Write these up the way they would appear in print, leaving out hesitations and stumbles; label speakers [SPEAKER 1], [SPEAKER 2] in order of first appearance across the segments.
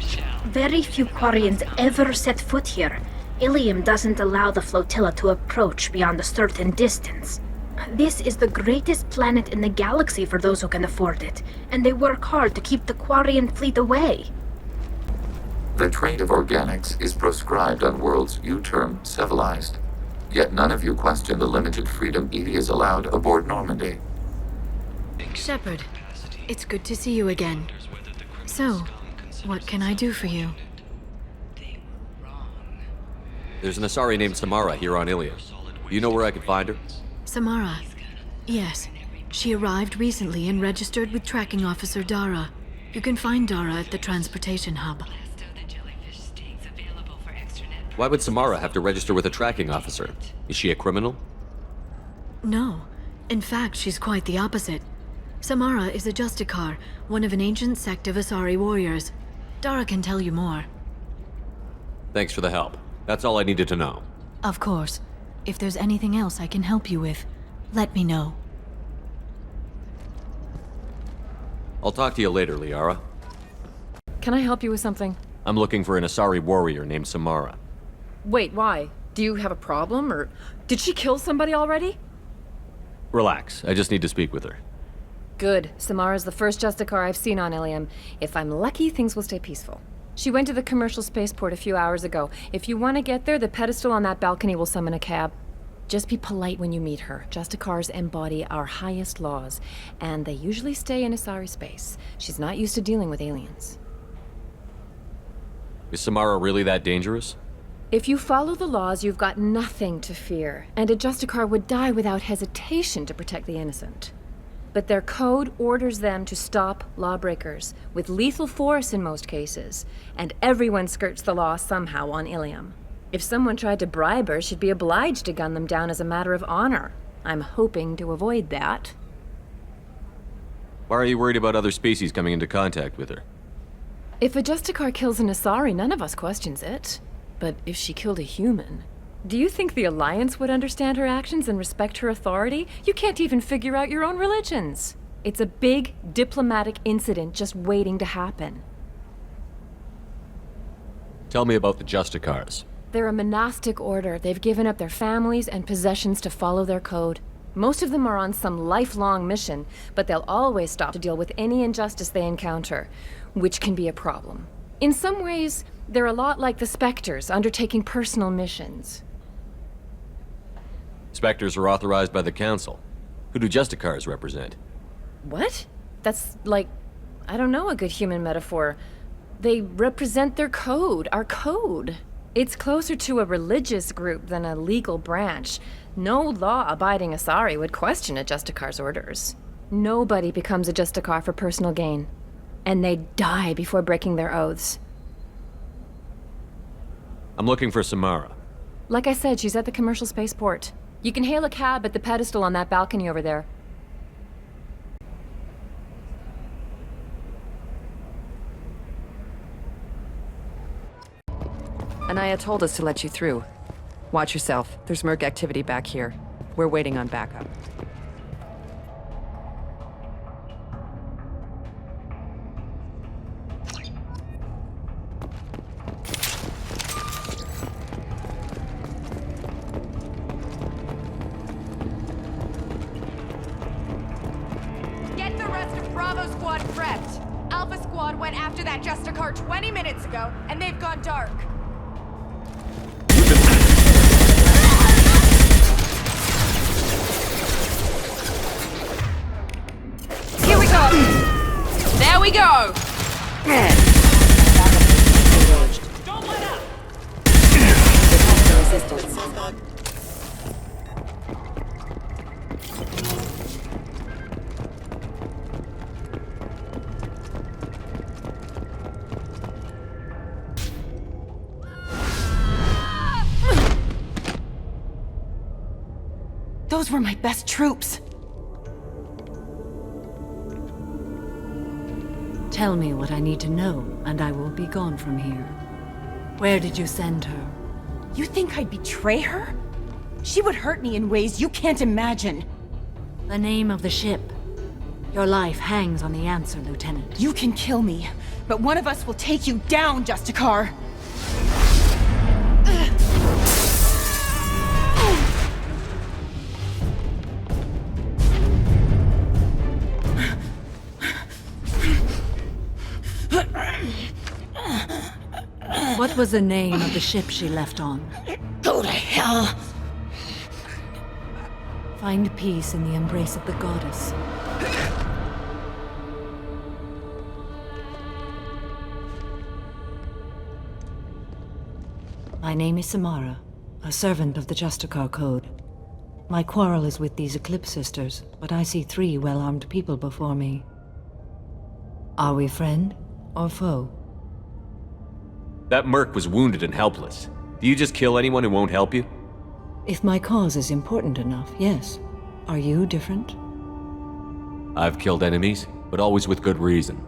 [SPEAKER 1] figures.
[SPEAKER 2] Very few Quarians ever set foot here. Ilium doesn't allow the flotilla to approach beyond a certain distance. This is the greatest planet in the galaxy for those who can afford it, and they work hard to keep the Quarian fleet away.
[SPEAKER 3] The trade of organics is proscribed on worlds you term civilized. Yet none of you question the limited freedom EDI is allowed aboard Normandy.
[SPEAKER 4] Shepard, it's good to see you again. So, what can I do for you?
[SPEAKER 5] There's an Asari named Samara here on Ilium. You know where I can find her?
[SPEAKER 4] Samara. Yes. She arrived recently and registered with Tracking Officer Dara. You can find Dara at the transportation hub.
[SPEAKER 5] Why would Samara have to register with a tracking officer? Is she a criminal?
[SPEAKER 4] No. In fact, she's quite the opposite. Samara is a Justicar, one of an ancient sect of Asari warriors. Dara can tell you more.
[SPEAKER 5] Thanks for the help. That's all I needed to know.
[SPEAKER 4] Of course. If there's anything else I can help you with, let me know.
[SPEAKER 5] I'll talk to you later, Liara.
[SPEAKER 6] Can I help you with something?
[SPEAKER 5] I'm looking for an Asari warrior named Samara.
[SPEAKER 6] Wait, why? Do you have a problem, or did she kill somebody already?
[SPEAKER 5] Relax, I just need to speak with her.
[SPEAKER 6] Good. Samara's the first Justicar I've seen on Ilium. If I'm lucky, things will stay peaceful. She went to the commercial spaceport a few hours ago. If you want to get there, the pedestal on that balcony will summon a cab. Just be polite when you meet her. Justicars embody our highest laws, and they usually stay in Asari space. She's not used to dealing with aliens.
[SPEAKER 5] Is Samara really that dangerous?
[SPEAKER 6] If you follow the laws, you've got nothing to fear, and a Justicar would die without hesitation to protect the innocent. But their code orders them to stop lawbreakers, with lethal force in most cases, and everyone skirts the law somehow on Ilium. If someone tried to bribe her, she'd be obliged to gun them down as a matter of honor. I'm hoping to avoid that.
[SPEAKER 5] Why are you worried about other species coming into contact with her?
[SPEAKER 6] If a Justicar kills an Asari, none of us questions it. But if she killed a human... Do you think the Alliance would understand her actions and respect her authority? You can't even figure out your own religions. It's a big diplomatic incident just waiting to happen.
[SPEAKER 5] Tell me about the Justicars.
[SPEAKER 6] They're a monastic order. They've given up their families and possessions to follow their code. Most of them are on some lifelong mission, but they'll always stop to deal with any injustice they encounter, which can be a problem. In some ways, they're a lot like the Spectres, undertaking personal missions.
[SPEAKER 5] Spectres are authorized by the Council. Who do Justicars represent?
[SPEAKER 6] What? That's like, I don't know, a good human metaphor. They represent their code, our code. It's closer to a religious group than a legal branch. No law-abiding Asari would question a Justicar's orders. Nobody becomes a Justicar for personal gain. And they die before breaking their oaths.
[SPEAKER 5] I'm looking for Samara.
[SPEAKER 6] Like I said, she's at the commercial spaceport. You can hail a cab at the pedestal on that balcony over there.
[SPEAKER 7] Anaya told us to let you through. Watch yourself. There's Merc activity back here. We're waiting on backup.
[SPEAKER 8] Get the rest of Bravo Squad prepped. Alpha Squad went after that Justicar 20 minutes ago, and they've gone dark.
[SPEAKER 6] Here we go! There we go!
[SPEAKER 8] Don't let up!
[SPEAKER 7] Resistance.
[SPEAKER 8] Those were my best troops.
[SPEAKER 4] Tell me what I need to know, and I will be gone from here. Where did you send her?
[SPEAKER 8] You think I'd betray her? She would hurt me in ways you can't imagine.
[SPEAKER 4] The name of the ship. Your life hangs on the answer, Lieutenant.
[SPEAKER 8] You can kill me, but one of us will take you down, Justicar!
[SPEAKER 4] What was the name of the ship she left on?
[SPEAKER 8] Go to hell!
[SPEAKER 4] Find peace in the embrace of the goddess. My name is Samara, a servant of the Justicar Code. My quarrel is with these Eclipse Sisters, but I see 3 well-armed people before me. Are we friend or foe?
[SPEAKER 5] That merc was wounded and helpless. Do you just kill anyone who won't help you?
[SPEAKER 4] If my cause is important enough, yes. Are you different?
[SPEAKER 5] I've killed enemies, but always with good reason.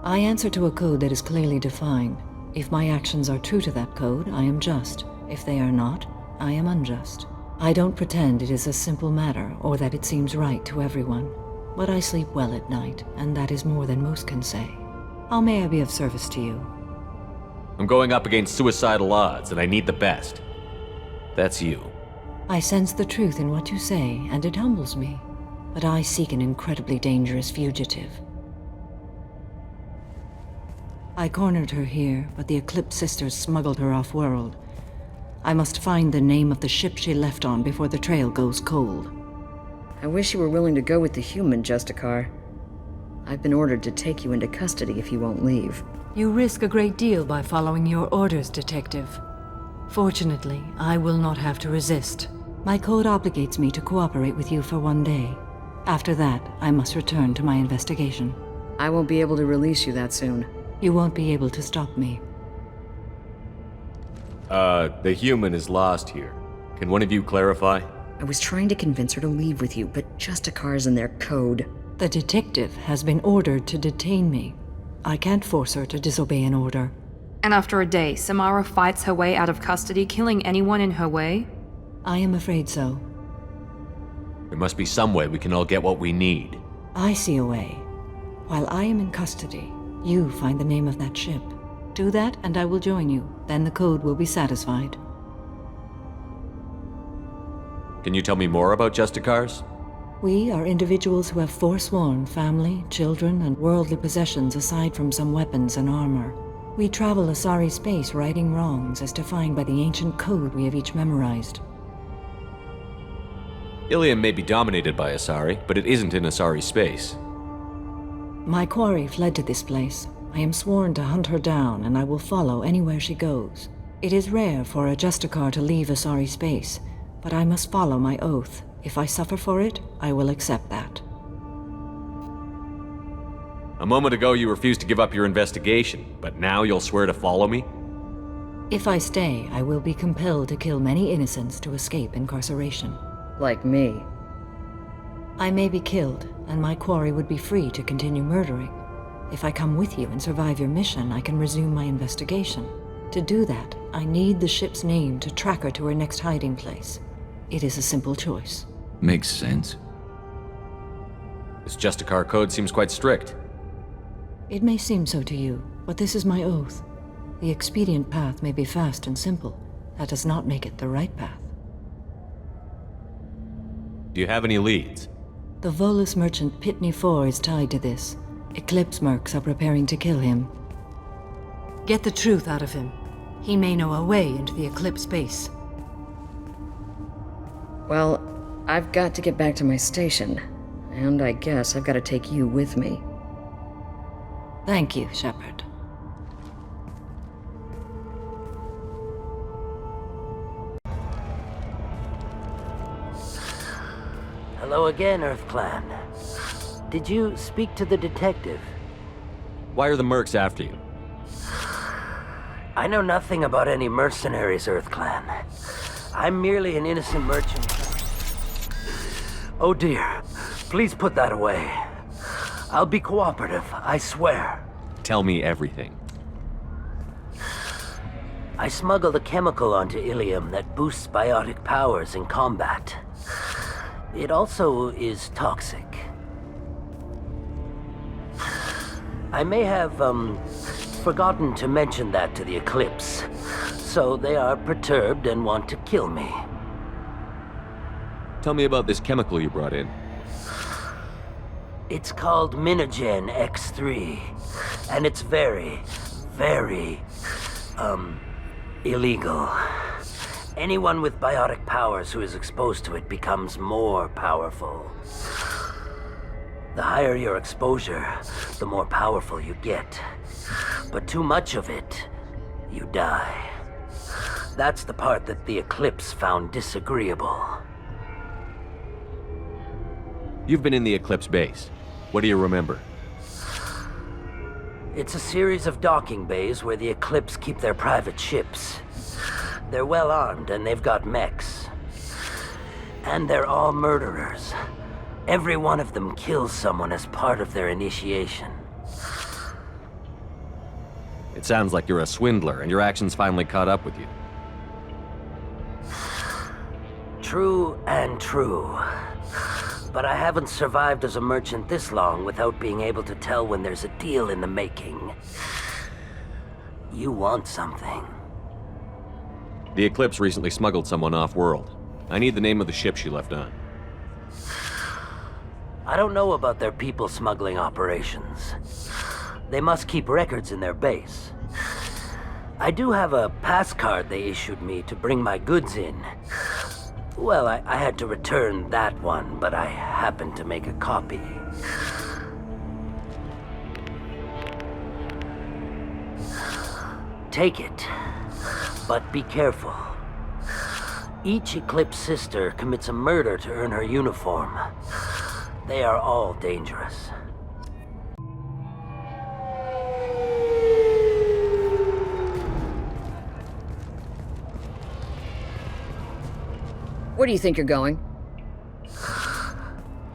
[SPEAKER 4] I answer to a code that is clearly defined. If my actions are true to that code, I am just. If they are not, I am unjust. I don't pretend it is a simple matter or that it seems right to everyone. But I sleep well at night, and that is more than most can say. How may I be of service to you?
[SPEAKER 5] I'm going up against suicidal odds, and I need the best. That's you.
[SPEAKER 4] I sense the truth in what you say, and it humbles me. But I seek an incredibly dangerous fugitive. I cornered her here, but the Eclipse Sisters smuggled her off-world. I must find the name of the ship she left on before the trail goes cold.
[SPEAKER 1] I wish you were willing to go with the human, Justicar. I've been ordered to take you into custody if you won't leave.
[SPEAKER 4] You risk a great deal by following your orders, Detective. Fortunately, I will not have to resist. My code obligates me to cooperate with you for 1 day. After that, I must return to my investigation.
[SPEAKER 1] I won't be able to release you that soon.
[SPEAKER 4] You won't be able to stop me.
[SPEAKER 5] The human is lost here. Can one of you clarify?
[SPEAKER 1] I was trying to convince her to leave with you, but Justicar's in their code.
[SPEAKER 4] The detective has been ordered to detain me. I can't force her to disobey an order.
[SPEAKER 9] And after a day, Samara fights her way out of custody, killing anyone in her way?
[SPEAKER 4] I am afraid so.
[SPEAKER 5] There must be some way we can all get what we need.
[SPEAKER 4] I see a way. While I am in custody, you find the name of that ship. Do that, and I will join you. Then the code will be satisfied.
[SPEAKER 5] Can you tell me more about Justicars?
[SPEAKER 4] We are individuals who have forsworn family, children, and worldly possessions aside from some weapons and armor. We travel Asari space righting wrongs as defined by the ancient code we have each memorized.
[SPEAKER 5] Ilium may be dominated by Asari, but it isn't in Asari space.
[SPEAKER 4] My quarry fled to this place. I am sworn to hunt her down, and I will follow anywhere she goes. It is rare for a Justicar to leave Asari space, but I must follow my oath. If I suffer for it, I will accept that.
[SPEAKER 5] A moment ago you refused to give up your investigation, but now you'll swear to follow me?
[SPEAKER 4] If I stay, I will be compelled to kill many innocents to escape incarceration.
[SPEAKER 1] Like me.
[SPEAKER 4] I may be killed, and my quarry would be free to continue murdering. If I come with you and survive your mission, I can resume my investigation. To do that, I need the ship's name to track her to her next hiding place. It is a simple choice.
[SPEAKER 10] Makes sense.
[SPEAKER 5] This Justicar code seems quite strict.
[SPEAKER 4] It may seem so to you, but this is my oath. The expedient path may be fast and simple. That does not make it the right path.
[SPEAKER 5] Do you have any leads?
[SPEAKER 4] The Volus merchant Pitney 4 is tied to this. Eclipse mercs are preparing to kill him. Get the truth out of him. He may know a way into the Eclipse base.
[SPEAKER 1] Well, I've got to get back to my station. And I guess I've got to take you with me.
[SPEAKER 4] Thank you, Shepard.
[SPEAKER 11] Hello again, Earth Clan. Did you speak to the detective?
[SPEAKER 5] Why are the mercs after you?
[SPEAKER 11] I know nothing about any mercenaries, Earth Clan. I'm merely an innocent merchant. Oh dear, please put that away. I'll be cooperative, I swear.
[SPEAKER 5] Tell me everything.
[SPEAKER 11] I smuggled a chemical onto Ilium that boosts biotic powers in combat. It also is toxic. I may have, forgotten to mention that to the Eclipse. So they are perturbed and want to kill me.
[SPEAKER 5] Tell me about this chemical you brought in.
[SPEAKER 11] It's called Minogen X3. And it's very, very, illegal. Anyone with biotic powers who is exposed to it becomes more powerful. The higher your exposure, the more powerful you get. But too much of it, you die. That's the part that the Eclipse found disagreeable.
[SPEAKER 5] You've been in the Eclipse base. What do you remember?
[SPEAKER 11] It's a series of docking bays where the Eclipse keep their private ships. They're well armed and they've got mechs. And they're all murderers. Every one of them kills someone as part of their initiation.
[SPEAKER 5] It sounds like you're a swindler and your actions finally caught up with you.
[SPEAKER 11] True and true. But I haven't survived as a merchant this long without being able to tell when there's a deal in the making. You want something.
[SPEAKER 5] The Eclipse recently smuggled someone off-world. I need the name of the ship she left on.
[SPEAKER 11] I don't know about their people smuggling operations. They must keep records in their base. I do have a pass card they issued me to bring my goods in. Well, I had to return that one, but I happened to make a copy. Take it, but be careful. Each Eclipse sister commits a murder to earn her uniform. They are all dangerous.
[SPEAKER 1] Where do you think you're going?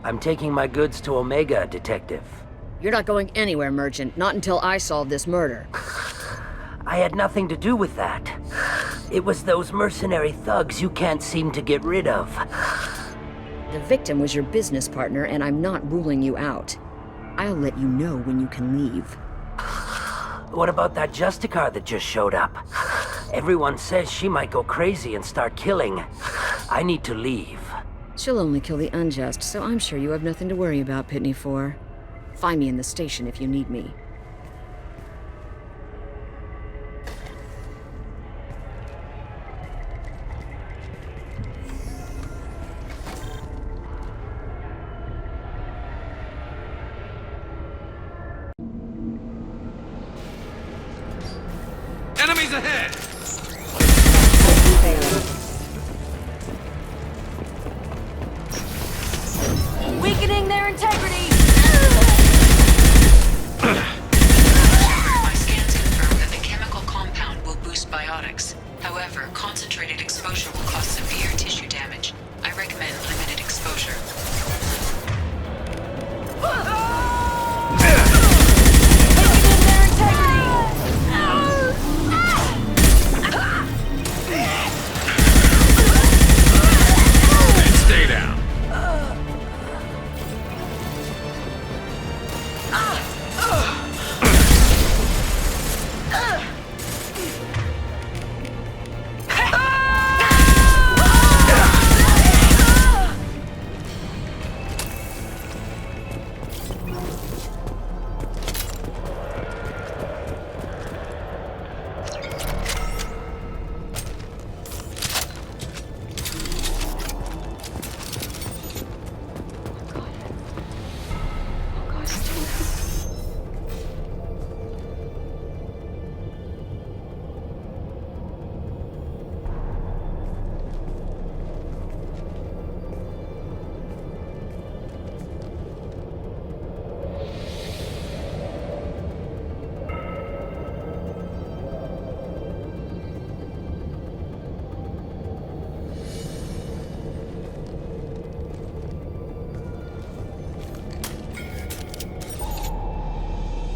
[SPEAKER 11] I'm taking my goods to Omega, Detective.
[SPEAKER 1] You're not going anywhere, Merchant. Not until I solve this murder.
[SPEAKER 11] I had nothing to do with that. It was those mercenary thugs you can't seem to get rid of.
[SPEAKER 1] The victim was your business partner, and I'm not ruling you out. I'll let you know when you can leave.
[SPEAKER 11] What about that Justicar that just showed up? Everyone says she might go crazy and start killing. I need to leave.
[SPEAKER 1] She'll only kill the unjust, so I'm sure you have nothing to worry about, Pitney 4. Find me in the station if you need me.
[SPEAKER 10] Enemies ahead!
[SPEAKER 8] Weakening their integrity!
[SPEAKER 12] My scans confirm that the chemical compound will boost biotics. However, concentrated exposure will cause severe tissue damage. I recommend limited exposure.
[SPEAKER 8] Weakening their integrity!
[SPEAKER 10] And stay down.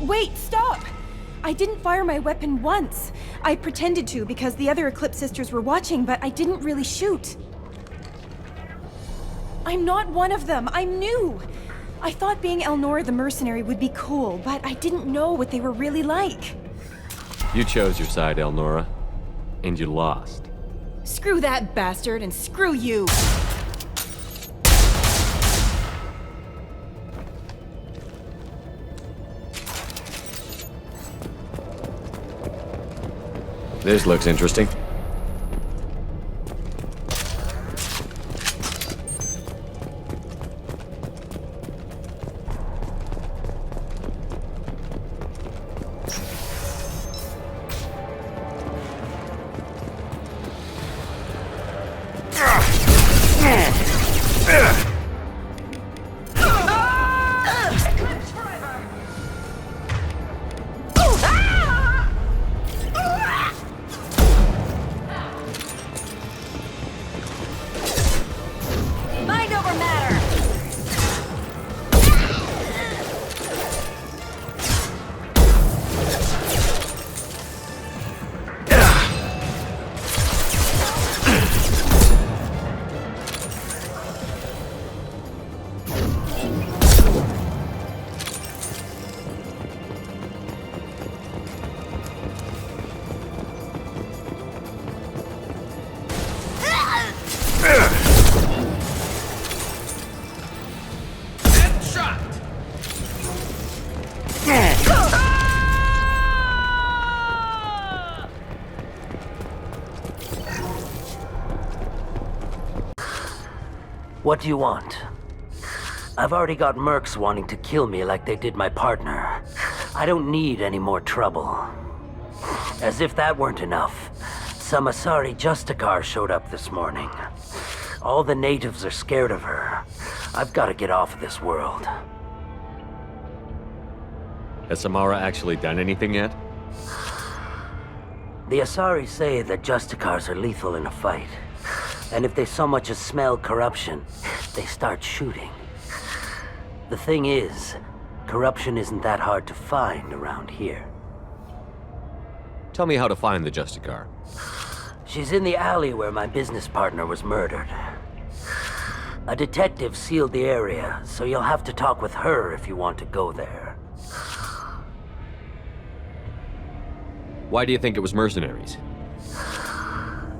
[SPEAKER 13] Wait, stop! I didn't fire my weapon once. I pretended to because the other Eclipse sisters were watching, but I didn't really shoot. I'm not one of them. I'm new. I thought being Elnora the mercenary would be cool, but I didn't know what they were really like.
[SPEAKER 5] You chose your side, Elnora. And you lost.
[SPEAKER 13] Screw that bastard, and screw you!
[SPEAKER 5] This looks interesting.
[SPEAKER 11] What do you want? I've already got mercs wanting to kill me like they did my partner. I don't need any more trouble. As if that weren't enough, some Asari Justicar showed up this morning. All the natives are scared of her. I've got to get off of this world.
[SPEAKER 5] Has Samara actually done anything yet?
[SPEAKER 11] The Asari say that Justicars are lethal in a fight. And if they so much as smell corruption, they start shooting. The thing is, corruption isn't that hard to find around here.
[SPEAKER 5] Tell me how to find the Justicar.
[SPEAKER 11] She's in the alley where my business partner was murdered. A detective sealed the area, so you'll have to talk with her if you want to go there.
[SPEAKER 5] Why do you think it was mercenaries?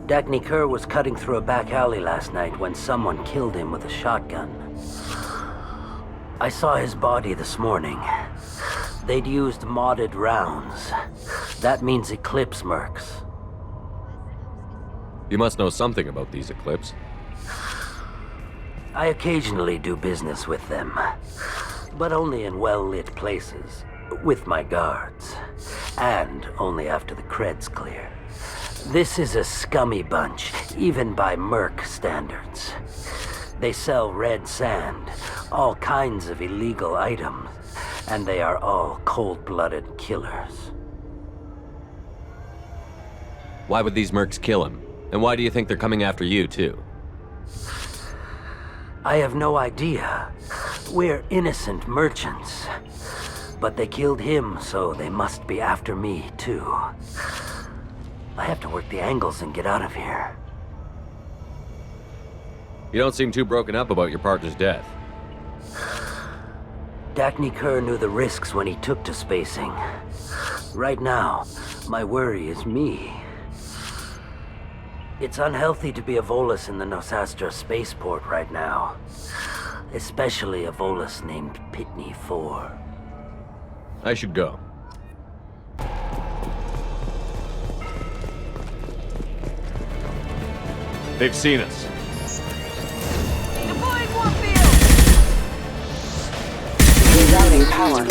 [SPEAKER 11] Dagny Kerr was cutting through a back alley last night when someone killed him with a shotgun. I saw his body this morning. They'd used modded rounds. That means Eclipse mercs.
[SPEAKER 5] You must know something about these Eclipse.
[SPEAKER 11] I occasionally do business with them, but only in well-lit places, with my guards, and only after the creds clear. This is a scummy bunch, even by merc standards. They sell red sand, all kinds of illegal items, and they are all cold-blooded killers.
[SPEAKER 5] Why would these mercs kill him? And why do you think they're coming after you, too?
[SPEAKER 11] I have no idea. We're innocent merchants. But they killed him, so they must be after me, too. I have to work the angles and get out of here.
[SPEAKER 5] You don't seem too broken up about your partner's death.
[SPEAKER 11] Dagny Kerr knew the risks when he took to spacing. Right now, my worry is me. It's unhealthy to be a Volus in the Nosastra spaceport right now. Especially a Volus named Pitney 4.
[SPEAKER 5] I should go. They've seen us.
[SPEAKER 8] Deploying warfield!
[SPEAKER 14] Rerouting power.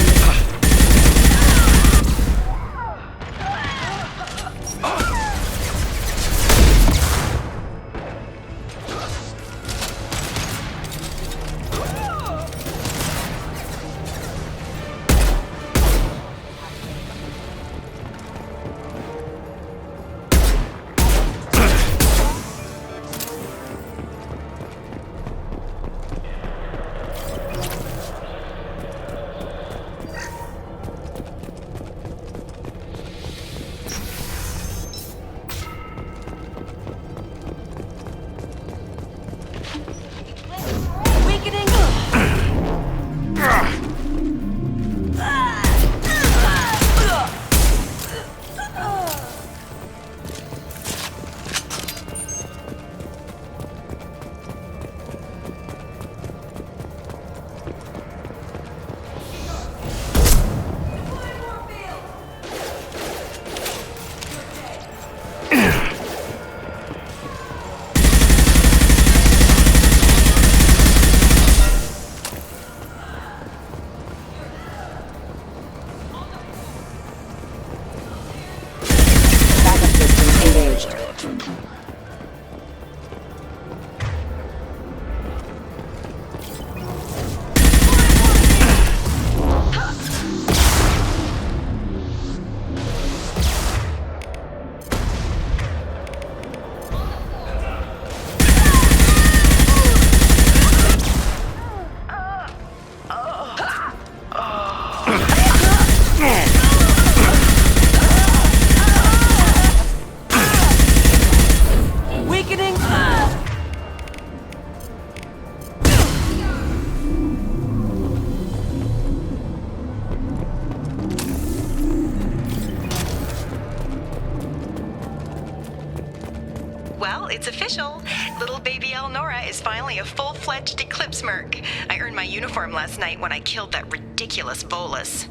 [SPEAKER 15] official. Little baby Elnora is finally a full-fledged Eclipse merc. I earned my uniform last night when I killed that ridiculous Volus.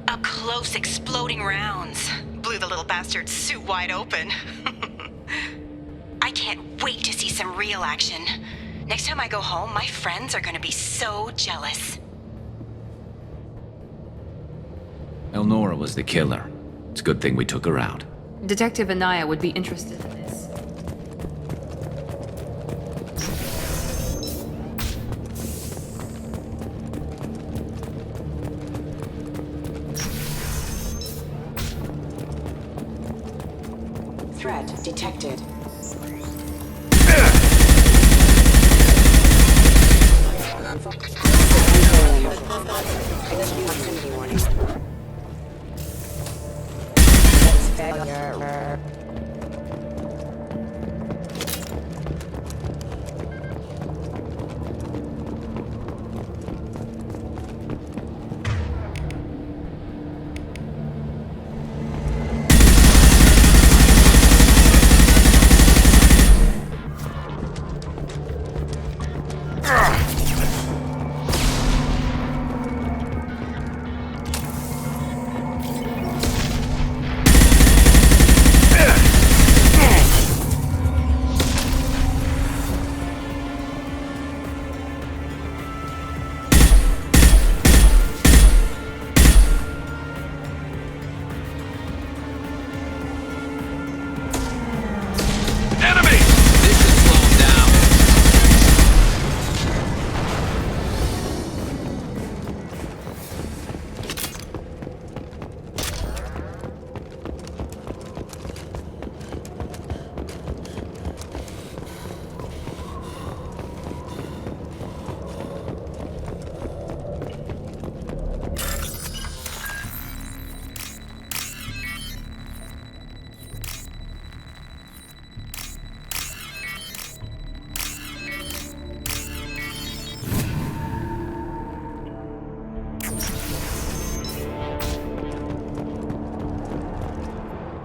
[SPEAKER 15] Up close, exploding rounds. Blew the little bastard's suit wide open. I can't wait to see some real action. Next time I go home, my friends are gonna be so jealous.
[SPEAKER 16] Elnora was the killer. It's a good thing we took her out.
[SPEAKER 9] Detective Anaya would be interested in this.
[SPEAKER 14] Threat detected. Proximity warning. Failure.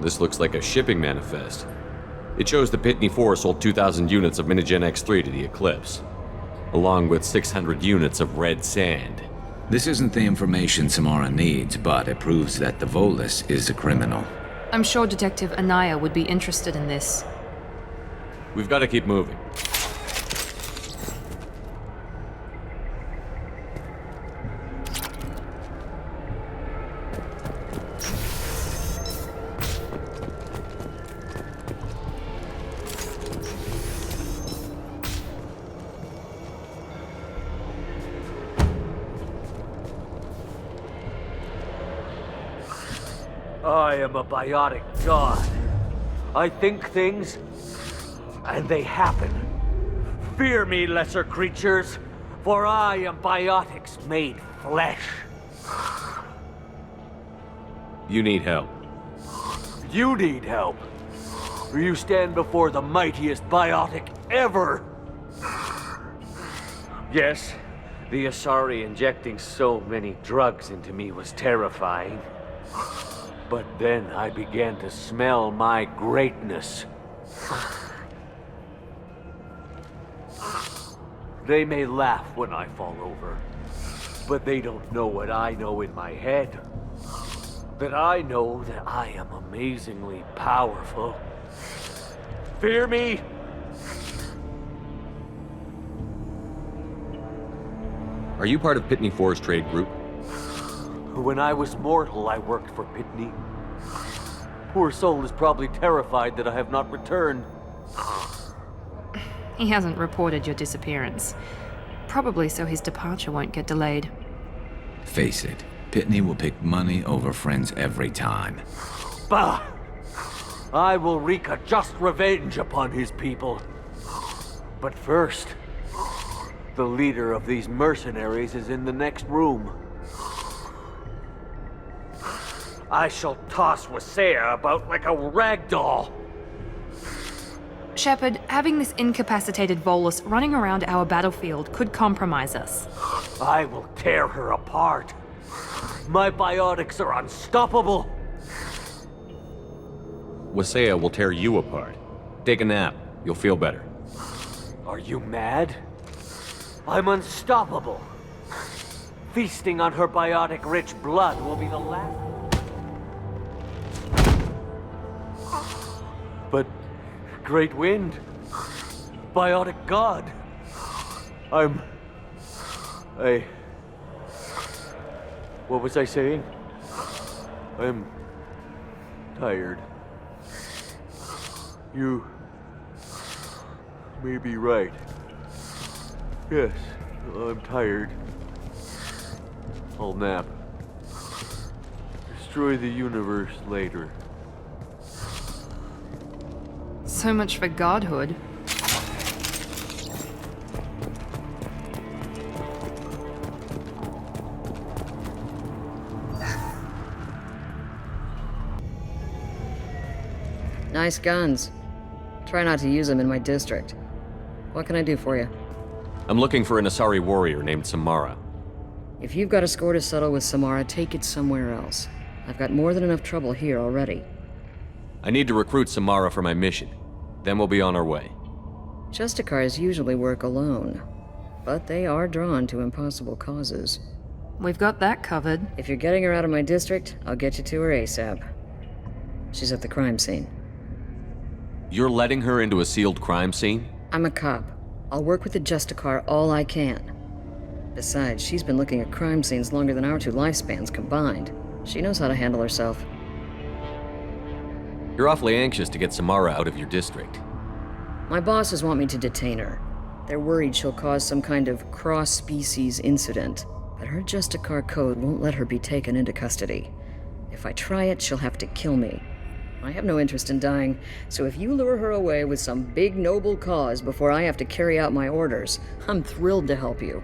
[SPEAKER 5] This looks like a shipping manifest. It shows the Pitney 4 sold 2,000 units of Minigen X3 to the Eclipse, along with 600 units of red sand.
[SPEAKER 16] This isn't the information Samara needs, but it proves that the Volus is a criminal.
[SPEAKER 9] I'm sure Detective Anaya would be interested in this.
[SPEAKER 5] We've got to keep moving.
[SPEAKER 11] I am a biotic god. I think things, and they happen. Fear me, lesser creatures, for I am biotics made flesh.
[SPEAKER 5] You need help.
[SPEAKER 11] You need help. You stand before the mightiest biotic ever. Yes, the Asari injecting so many drugs into me was terrifying. But then I began to smell my greatness. They may laugh when I fall over, but they don't know what I know in my head. That I know that I am amazingly powerful. Fear me?
[SPEAKER 5] Are you part of Pitney 4's trade group?
[SPEAKER 11] When I was mortal, I worked for Pitney. Poor soul is probably terrified that I have not returned.
[SPEAKER 9] He hasn't reported your disappearance. Probably so his departure won't get delayed.
[SPEAKER 16] Face it, Pitney will pick money over friends every time.
[SPEAKER 11] Bah! I will wreak a just revenge upon his people. But first, the leader of these mercenaries is in the next room. I shall toss Wasea about like a rag doll.
[SPEAKER 9] Shepard, having this incapacitated Volus running around our battlefield could compromise us.
[SPEAKER 11] I will tear her apart. My biotics are unstoppable.
[SPEAKER 5] Wasea will tear you apart. Take a nap. You'll feel better.
[SPEAKER 17] Are you mad? I'm unstoppable. Feasting on her biotic-rich blood will be the last... But... Great Wind... Biotic God... What was I saying? I'm... tired. You... may be right. Yes, I'm tired. I'll nap. Destroy the universe later.
[SPEAKER 9] So much for godhood.
[SPEAKER 1] Nice guns. Try not to use them in my district. What can I do for you?
[SPEAKER 5] I'm looking for an Asari warrior named Samara.
[SPEAKER 1] If you've got a score to settle with Samara, take it somewhere else. I've got more than enough trouble here already.
[SPEAKER 5] I need to recruit Samara for my mission. Then we'll be on our way.
[SPEAKER 1] Justicars usually work alone, but they are drawn to impossible causes.
[SPEAKER 9] We've got that covered.
[SPEAKER 1] If you're getting her out of my district, I'll get you to her ASAP. She's at the crime scene.
[SPEAKER 5] You're letting her into a sealed crime scene?
[SPEAKER 1] I'm a cop. I'll work with the Justicar all I can. Besides, she's been looking at crime scenes longer than our 2 lifespans combined. She knows how to handle herself.
[SPEAKER 5] You're awfully anxious to get Samara out of your district.
[SPEAKER 1] My bosses want me to detain her. They're worried she'll cause some kind of cross-species incident, but her Justicar code won't let her be taken into custody. If I try it, she'll have to kill me. I have no interest in dying, so if you lure her away with some big noble cause before I have to carry out my orders, I'm thrilled to help you.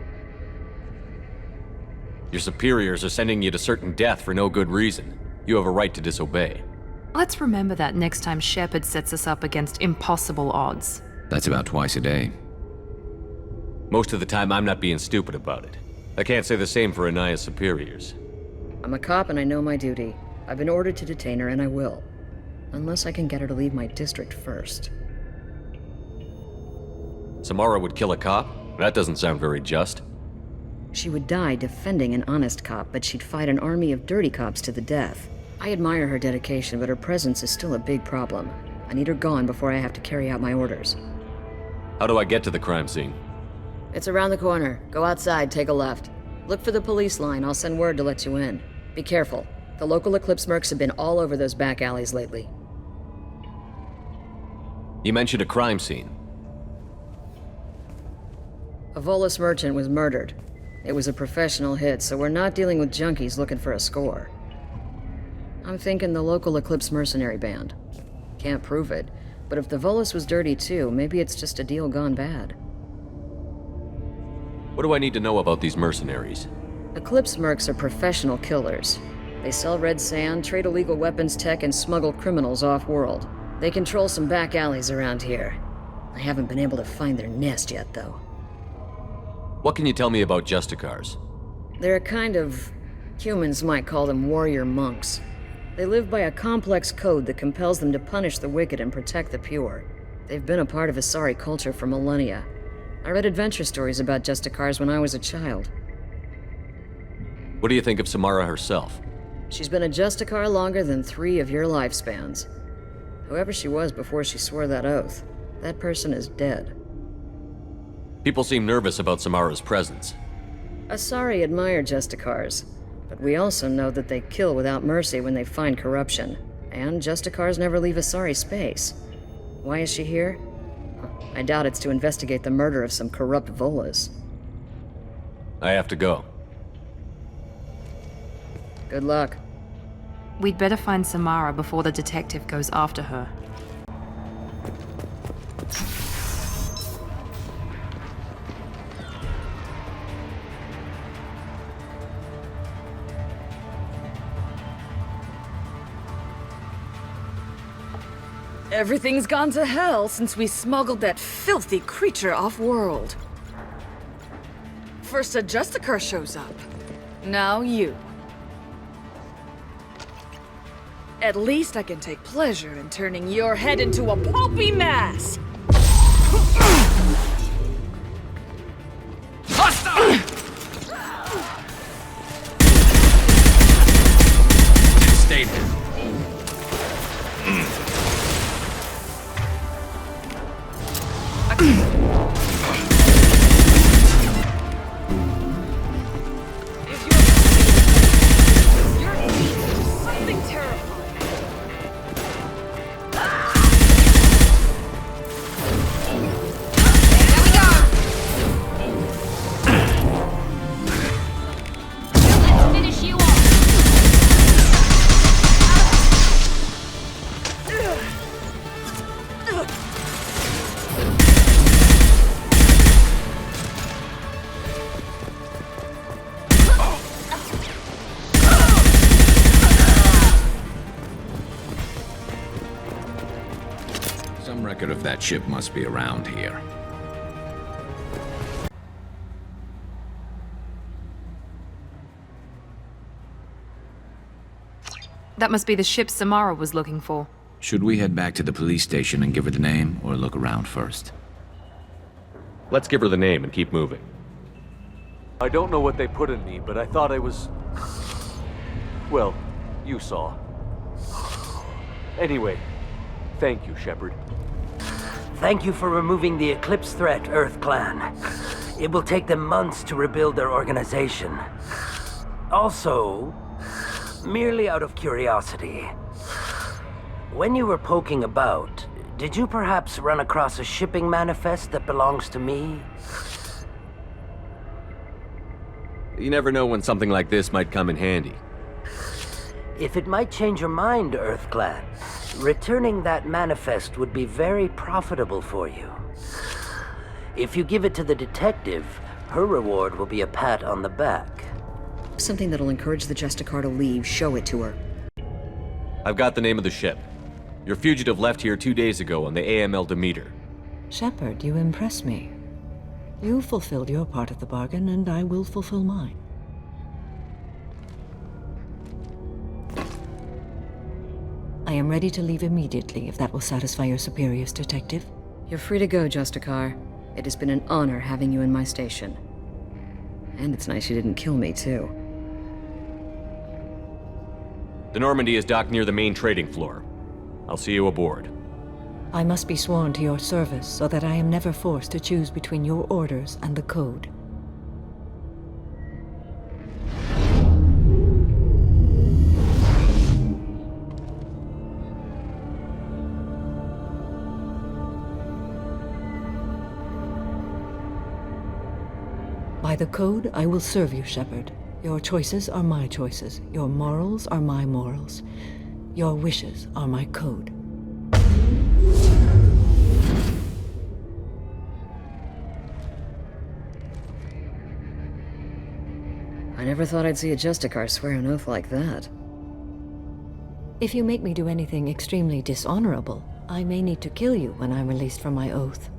[SPEAKER 5] Your superiors are sending you to certain death for no good reason. You have a right to disobey.
[SPEAKER 9] Let's remember that next time Shepard sets us up against impossible odds.
[SPEAKER 16] That's about twice a day.
[SPEAKER 5] Most of the time, I'm not being stupid about it. I can't say the same for Anaya's superiors.
[SPEAKER 1] I'm a cop and I know my duty. I've been ordered to detain her and I will. Unless I can get her to leave my district first.
[SPEAKER 5] Samara would kill a cop? That doesn't sound very just.
[SPEAKER 1] She would die defending an honest cop, but she'd fight an army of dirty cops to the death. I admire her dedication, but her presence is still a big problem. I need her gone before I have to carry out my orders.
[SPEAKER 5] How do I get to the crime scene?
[SPEAKER 1] It's around the corner. Go outside, take a left. Look for the police line. I'll send word to let you in. Be careful. The local Eclipse mercs have been all over those back alleys lately.
[SPEAKER 5] You mentioned a crime scene.
[SPEAKER 1] A Volus merchant was murdered. It was a professional hit, so we're not dealing with junkies looking for a score. I'm thinking the local Eclipse mercenary band. Can't prove it, but if the Volus was dirty too, maybe it's just a deal gone bad.
[SPEAKER 5] What do I need to know about these mercenaries?
[SPEAKER 1] Eclipse mercs are professional killers. They sell red sand, trade illegal weapons tech, and smuggle criminals off-world. They control some back alleys around here. I haven't been able to find their nest yet, though.
[SPEAKER 5] What can you tell me about Justicars?
[SPEAKER 1] They're a kind of... humans might call them warrior monks. They live by a complex code that compels them to punish the wicked and protect the pure. They've been a part of Asari culture for millennia. I read adventure stories about Justicars when I was a child.
[SPEAKER 5] What do you think of Samara herself?
[SPEAKER 1] She's been a Justicar longer than 3 of your lifespans. Whoever she was before she swore that oath, that person is dead.
[SPEAKER 5] People seem nervous about Samara's presence.
[SPEAKER 1] Asari admire Justicars, but we also know that they kill without mercy when they find corruption, and Justicars never leave Asari space. Why is she here? I doubt it's to investigate the murder of some corrupt Volus.
[SPEAKER 5] I have to go.
[SPEAKER 1] Good luck.
[SPEAKER 9] We'd better find Samara before the detective goes after her.
[SPEAKER 18] Everything's gone to hell since we smuggled that filthy creature off-world. First a Justicar shows up. Now you. At least I can take pleasure in turning your head into a pulpy mass!
[SPEAKER 10] Hostile! Stay there.
[SPEAKER 18] Something terrifying.
[SPEAKER 8] Finish you off.
[SPEAKER 16] Some record of that ship must be around here.
[SPEAKER 9] That must be the ship Samara was looking for.
[SPEAKER 16] Should we head back to the police station and give her the name, or look around first?
[SPEAKER 5] Let's give her the name and keep moving.
[SPEAKER 17] I don't know what they put in me, but I thought I was... Well, you saw. Anyway, thank you, Shepard.
[SPEAKER 11] Thank you for removing the Eclipse threat, Earth Clan. It will take them months to rebuild their organization. Also, merely out of curiosity, when you were poking about, did you perhaps run across a shipping manifest that belongs to me?
[SPEAKER 5] You never know when something like this might come in handy.
[SPEAKER 11] If it might change your mind, Earth Clan, returning that manifest would be very profitable for you. If you give it to the detective, her reward will be a pat on the back.
[SPEAKER 1] Something that'll encourage the Justicar to leave, show it to her.
[SPEAKER 5] I've got the name of the ship. Your fugitive left here 2 days ago on the AML Demeter.
[SPEAKER 4] Shepard, you impress me. You fulfilled your part of the bargain, and I will fulfill mine. I am ready to leave immediately, if that will satisfy your superiors, Detective.
[SPEAKER 1] You're free to go, Justicar. It has been an honor having you in my station. And it's nice you didn't kill me, too.
[SPEAKER 5] The Normandy is docked near the main trading floor. I'll see you aboard.
[SPEAKER 4] I must be sworn to your service so that I am never forced to choose between your orders and the Code. By the Code, I will serve you, Shepard. Your choices are my choices. Your morals are my morals. Your wishes are my code.
[SPEAKER 1] I never thought I'd see a Justicar swear an oath like that.
[SPEAKER 4] If you make me do anything extremely dishonorable, I may need to kill you when I'm released from my oath.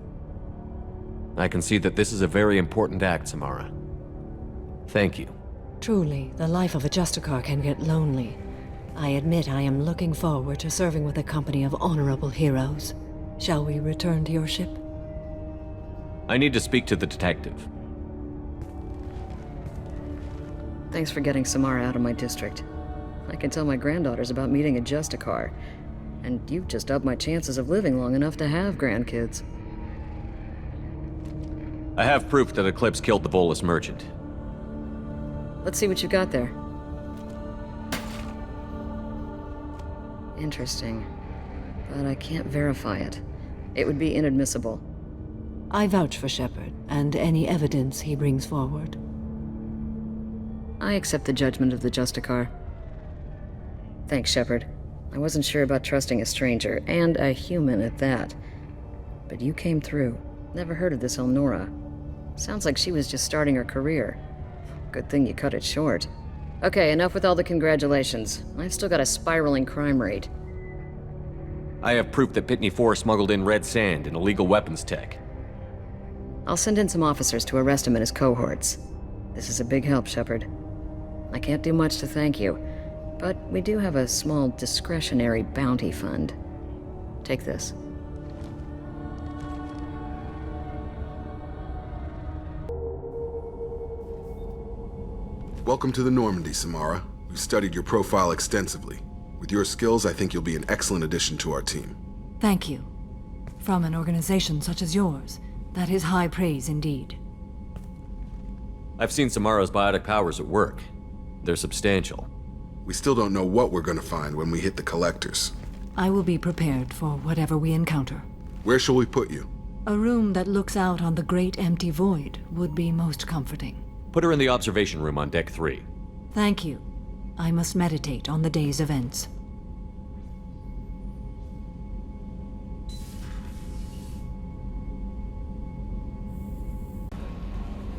[SPEAKER 5] I can see that this is a very important act, Samara. Thank you.
[SPEAKER 4] Truly, the life of a Justicar can get lonely. I admit I am looking forward to serving with a company of honorable heroes. Shall we return to your ship?
[SPEAKER 5] I need to speak to the detective.
[SPEAKER 1] Thanks for getting Samara out of my district. I can tell my granddaughters about meeting a Justicar, and you've just upped my chances of living long enough to have grandkids.
[SPEAKER 5] I have proof that Eclipse killed the Volus merchant.
[SPEAKER 1] Let's see what you got there. Interesting. But I can't verify it. It would be inadmissible.
[SPEAKER 4] I vouch for Shepard, and any evidence he brings forward.
[SPEAKER 1] I accept the judgment of the Justicar. Thanks, Shepard. I wasn't sure about trusting a stranger, and a human at that. But you came through. Never heard of this Elnora. Sounds like she was just starting her career. Good thing you cut it short. Okay, enough with all the congratulations. I've still got a spiraling crime rate.
[SPEAKER 5] I have proof that Pitney 4 smuggled in red sand and illegal weapons tech.
[SPEAKER 1] I'll send in some officers to arrest him and his cohorts. This is a big help, Shepard. I can't do much to thank you, But we do have a small discretionary bounty fund. Take this.
[SPEAKER 19] Welcome to the Normandy, Samara. We've studied your profile extensively. With your skills, I think you'll be an excellent addition to our team.
[SPEAKER 4] Thank you. From an organization such as yours, that is high praise indeed.
[SPEAKER 5] I've seen Samara's biotic powers at work. They're substantial.
[SPEAKER 19] We still don't know what we're gonna find when we hit the collectors.
[SPEAKER 4] I will be prepared for whatever we encounter.
[SPEAKER 19] Where shall we put you?
[SPEAKER 4] A room that looks out on the great empty void would be most comforting.
[SPEAKER 5] Put her in the observation room on Deck 3.
[SPEAKER 4] Thank you. I must meditate on the day's events.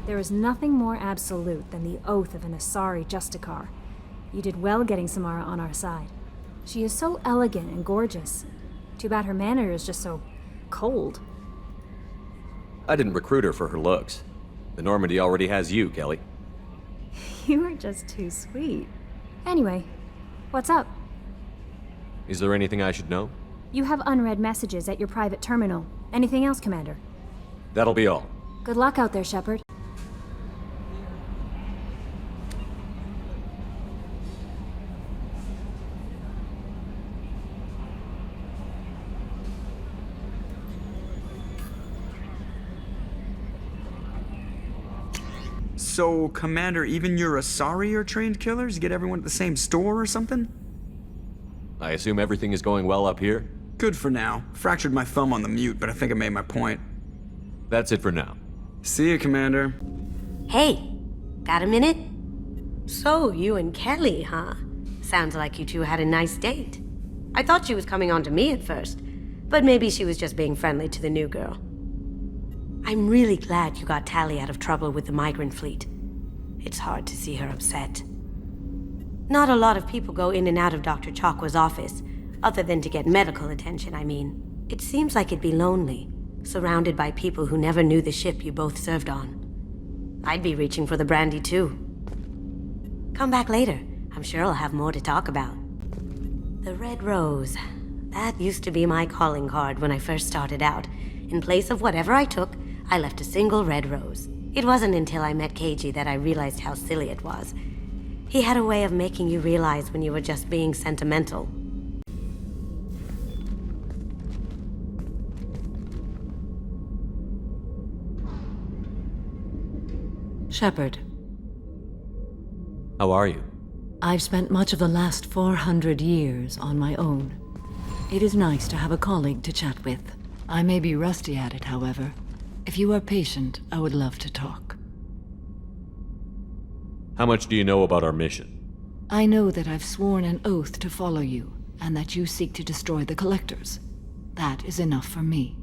[SPEAKER 20] There is nothing more absolute than the oath of an Asari Justicar. You did well getting Samara on our side. She is so elegant and gorgeous. Too bad her manner is just so cold.
[SPEAKER 5] I didn't recruit her for her looks. The Normandy already has you, Kelly.
[SPEAKER 20] You are just too sweet. Anyway, what's up?
[SPEAKER 5] Is there anything I should know?
[SPEAKER 20] You have unread messages at your private terminal. Anything else, Commander?
[SPEAKER 5] That'll be all.
[SPEAKER 20] Good luck out there, Shepard.
[SPEAKER 21] So, Commander, even your Asari are trained killers? Get everyone at the same store or something?
[SPEAKER 5] I assume everything is going well up here?
[SPEAKER 21] Good for now. Fractured my thumb on the mute, but I think I made my point.
[SPEAKER 5] That's it for now.
[SPEAKER 21] See you, Commander.
[SPEAKER 22] Hey, got a minute? So, you and Kelly, huh? Sounds like you two had a nice date. I thought she was coming on to me at first, but maybe she was just being friendly to the new girl. I'm really glad you got Tali out of trouble with the migrant fleet. It's hard to see her upset. Not a lot of people go in and out of Dr. Chakwa's office, other than to get medical attention, I mean. It seems like it'd be lonely, surrounded by people who never knew the ship you both served on. I'd be reaching for the brandy too. Come back later. I'm sure I'll have more to talk about. The Red Rose. That used to be my calling card when I first started out. In place of whatever I took, I left a single red rose. It wasn't until I met KG that I realized how silly it was. He had a way of making you realize when you were just being sentimental.
[SPEAKER 4] Shepard.
[SPEAKER 5] How are you?
[SPEAKER 4] I've spent much of the last 400 years on my own. It is nice to have a colleague to chat with. I may be rusty at it, however. If you are patient, I would love to talk.
[SPEAKER 5] How much do you know about our mission?
[SPEAKER 4] I know that I've sworn an oath to follow you, and that you seek to destroy the Collectors. That is enough for me.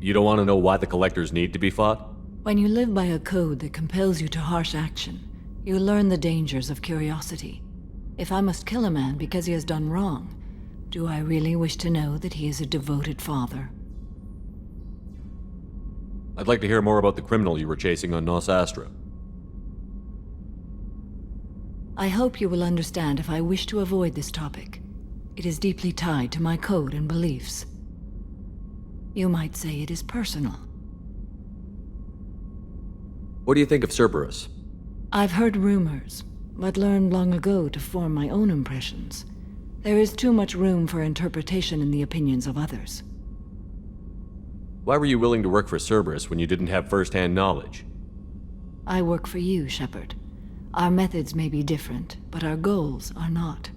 [SPEAKER 5] You don't want to know why the Collectors need to be fought?
[SPEAKER 4] When you live by a code that compels you to harsh action, you learn the dangers of curiosity. If I must kill a man because he has done wrong, do I really wish to know that he is a devoted father?
[SPEAKER 5] I'd like to hear more about the criminal you were chasing on Nos Astra.
[SPEAKER 4] I hope you will understand if I wish to avoid this topic. It is deeply tied to my code and beliefs. You might say it is personal.
[SPEAKER 5] What do you think of Cerberus?
[SPEAKER 4] I've heard rumors, but learned long ago to form my own impressions. There is too much room for interpretation in the opinions of others.
[SPEAKER 5] Why were you willing to work for Cerberus when you didn't have first-hand knowledge?
[SPEAKER 4] I work for you, Shepard. Our methods may be different, but our goals are not.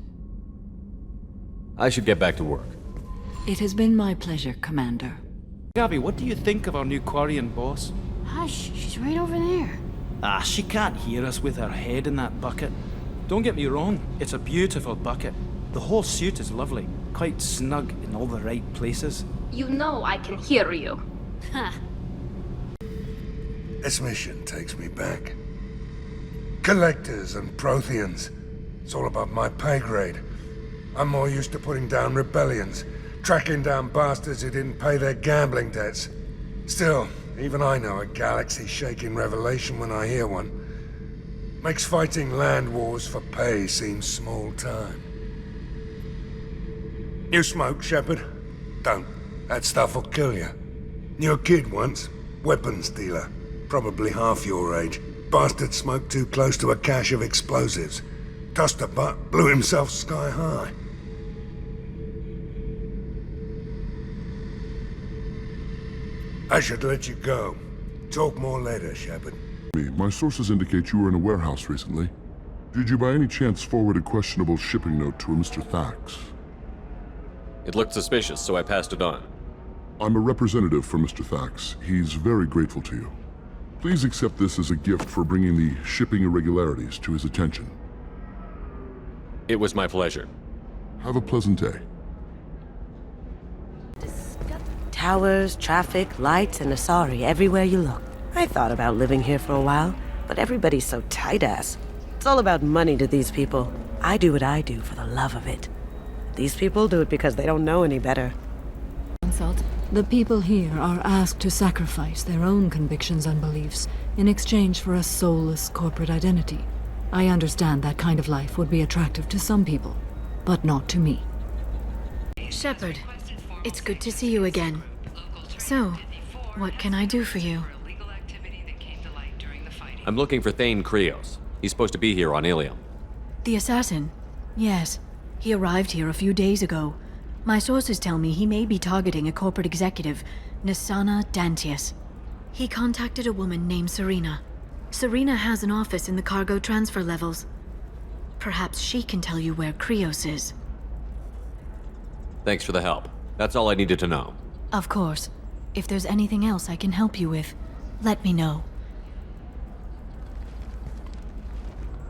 [SPEAKER 5] I should get back to work.
[SPEAKER 4] It has been my pleasure, Commander.
[SPEAKER 10] Gabby, what do you think of our new Quarian boss?
[SPEAKER 20] Hush, she's right over there.
[SPEAKER 10] Ah, she can't hear us with her head in that bucket. Don't get me wrong, it's a beautiful bucket. The whole suit is lovely, quite snug in all the right places.
[SPEAKER 2] You know I can hear you. Huh.
[SPEAKER 23] This mission takes me back. Collectors and Protheans. It's all above my pay grade. I'm more used to putting down rebellions, tracking down bastards who didn't pay their gambling debts. Still, even I know a galaxy-shaking revelation when I hear one. Makes fighting land wars for pay seem small time. You smoke, Shepard? Don't. That stuff will kill you. Knew a kid once. Weapons dealer. Probably half your age. Bastard smoked too close to a cache of explosives. Tossed a butt, blew himself sky high. I should let you go. Talk more later, Shepard.
[SPEAKER 3] My sources indicate you were in a warehouse recently. Did you by any chance forward a questionable shipping note to a Mr. Thax?
[SPEAKER 5] It looked suspicious, so I passed it on.
[SPEAKER 3] I'm a representative for Mr. Thax. He's very grateful to you. Please accept this as a gift for bringing the shipping irregularities to his attention.
[SPEAKER 5] It was my pleasure.
[SPEAKER 3] Have a pleasant day.
[SPEAKER 22] Towers, traffic, lights, and Asari everywhere you look. I thought about living here for a while, but everybody's so tight-ass. It's all about money to these people. I do what I do for the love of it. These people do it because they don't know any better.
[SPEAKER 4] The people here are asked to sacrifice their own convictions and beliefs in exchange for a soulless corporate identity. I understand that kind of life would be attractive to some people, but not to me.
[SPEAKER 6] Shepard, it's good to see you again. So, what can I do for you?
[SPEAKER 5] I'm looking for Thane Krios. He's supposed to be here on Ilium.
[SPEAKER 6] The assassin? Yes. He arrived here a few days ago. My sources tell me he may be targeting a corporate executive, Nisana Dantius. He contacted a woman named Serena. Serena has an office in the cargo transfer levels. Perhaps she can tell you where Krios is.
[SPEAKER 5] Thanks for the help. That's all I needed to know.
[SPEAKER 6] Of course. If there's anything else I can help you with, let me know.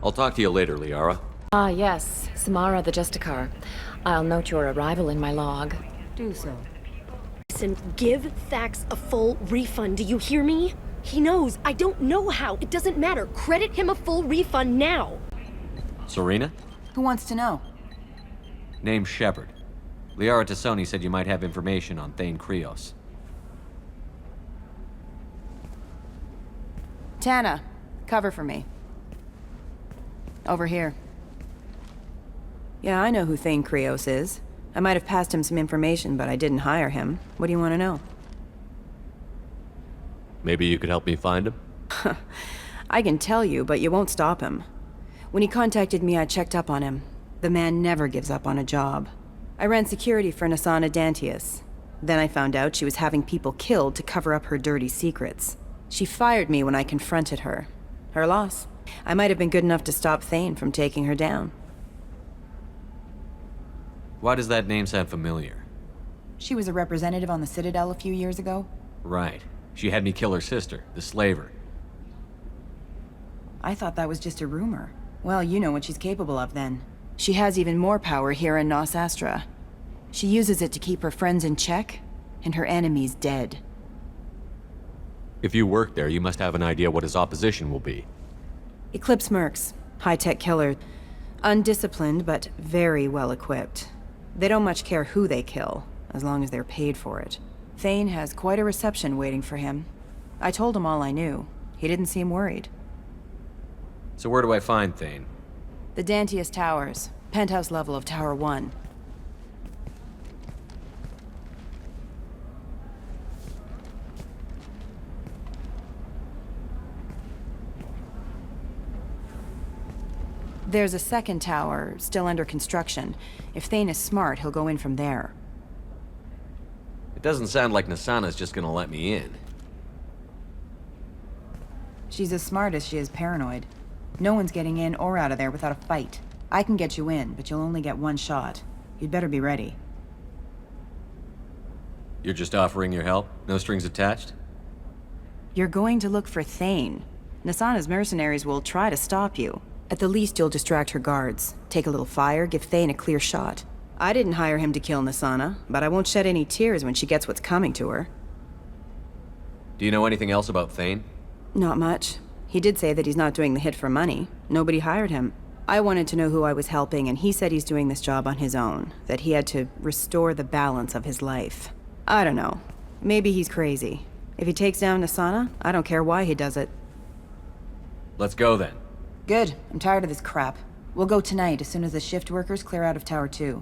[SPEAKER 5] I'll talk to you later, Liara.
[SPEAKER 7] Ah, yes. Samara the Justicar. I'll note your arrival in my log.
[SPEAKER 4] Do so.
[SPEAKER 24] Listen, give Thax a full refund, do you hear me? He knows. I don't know how. It doesn't matter. Credit him a full refund now.
[SPEAKER 5] Serena?
[SPEAKER 25] Who wants to know?
[SPEAKER 5] Name's Shepard. Liara Tassoni said you might have information on Thane Krios.
[SPEAKER 25] Tana, cover for me. Over here. Yeah, I know who Thane Krios is. I might have passed him some information, but I didn't hire him. What do you want to know?
[SPEAKER 5] Maybe you could help me find him?
[SPEAKER 25] I can tell you, but you won't stop him. When he contacted me, I checked up on him. The man never gives up on a job. I ran security for Nisana Dantius. Then I found out she was having people killed to cover up her dirty secrets. She fired me when I confronted her. Her loss. I might have been good enough to stop Thane from taking her down.
[SPEAKER 5] Why does that name sound familiar?
[SPEAKER 25] She was a representative on the Citadel a few years ago.
[SPEAKER 5] Right. She had me kill her sister, the slaver.
[SPEAKER 25] I thought that was just a rumor. Well, you know what she's capable of then. She has even more power here in Nos Astra. She uses it to keep her friends in check, and her enemies dead.
[SPEAKER 5] If you work there, you must have an idea what his opposition will be.
[SPEAKER 25] Eclipse mercs. High-tech killers. Undisciplined, but very well-equipped. They don't much care who they kill, as long as they're paid for it. Thane has quite a reception waiting for him. I told him all I knew. He didn't seem worried.
[SPEAKER 5] So where do I find Thane?
[SPEAKER 25] The Dantius Towers. Penthouse level of Tower 1. There's a second tower, still under construction. If Thane is smart, he'll go in from there.
[SPEAKER 5] It doesn't sound like Nisana's just gonna let me in.
[SPEAKER 25] She's as smart as she is paranoid. No one's getting in or out of there without a fight. I can get you in, but you'll only get one shot. You'd better be ready.
[SPEAKER 5] You're just offering your help? No strings attached?
[SPEAKER 25] You're going to look for Thane. Nisana's mercenaries will try to stop you. At the least, you'll distract her guards. Take a little fire, give Thane a clear shot. I didn't hire him to kill Nisana, but I won't shed any tears when she gets what's coming to her.
[SPEAKER 5] Do you know anything else about Thane?
[SPEAKER 25] Not much. He did say that he's not doing the hit for money. Nobody hired him. I wanted to know who I was helping, and he said he's doing this job on his own. That he had to restore the balance of his life. I don't know. Maybe he's crazy. If he takes down Nisana, I don't care why he does it.
[SPEAKER 5] Let's go then.
[SPEAKER 25] Good. I'm tired of this crap. We'll go tonight as soon as the shift workers clear out of Tower 2.